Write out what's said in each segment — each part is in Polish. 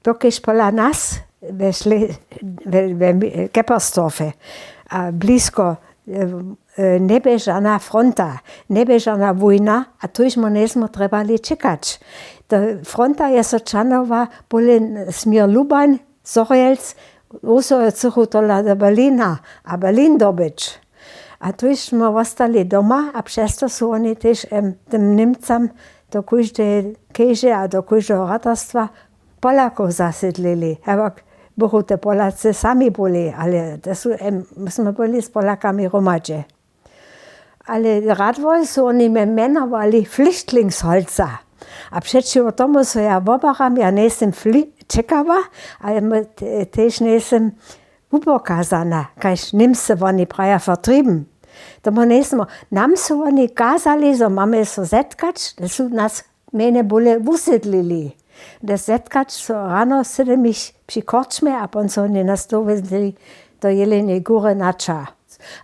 dokiž pola nas weszli w Geppersdorfie, a blisko nie żadna fronta, nie żadna wojna, a tuśmy nie trebali czekać. Ta fronta Jessočanova byli smir Lubań, Zorielc, usojecuchu do Berlina, a Berlin dobyć. A tuśmy zostali doma, a przez to są oni też tym Niemcom do każdej kieży a do każdego ratarstwa Polaków zasidlili. Bo te Polacy sami byli, ale myśmy byli z Polakami romadzie. Ale radwoj są oni mnie mianowali Flüchtlingsholzer. A przeciwko tomu, co ja wobaram, ja nie jestem ciekawa, ale też nie jestem upokazana, kaž Niemcy oni praja vertrieben. To nam są oni kazali, że mamy się zetkać, że są nas mnie byli usiedlili. Das zetkać, co rano siedzimy przy korczmie, a potem oni nas dowiedzieli do Jeleniej Góry na czas.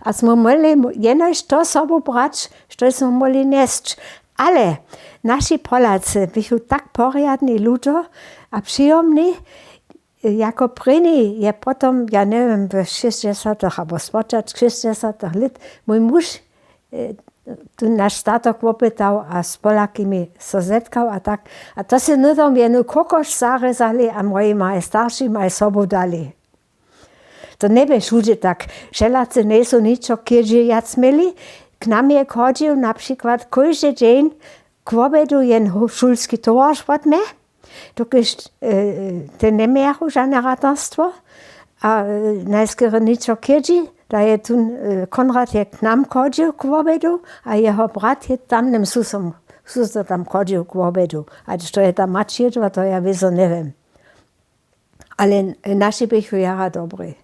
A jsme mohli jenož to sobą brać, što mohli nieść. Ale nasi Polacy byli tak poriadni ludzie a przyjemni, jako první je potom, ja neviem, v 60 alebo 60 let, mój mąż tu naš statok opýtal a s Polakimi sa zetkal a tak. A to si nudom jednu kokoš zarezali a moji maj starší maj sobu dali. To nebe všude tak. Želaci nie sú ničo, keďže jac mieli. K nám je chodil napríklad každý deň k obedu jen šulský tovarš od mňa. Dokiž te nemieru žádné ratarstvo. A najskôr ničo keďže, da je tu Konrad je k nám chodil k obedu a jeho brat je tam nem susom tam chodil k obedu. A što je tam mačiedva, to ja vizo neviem. Ale naši bychu jara dobrí.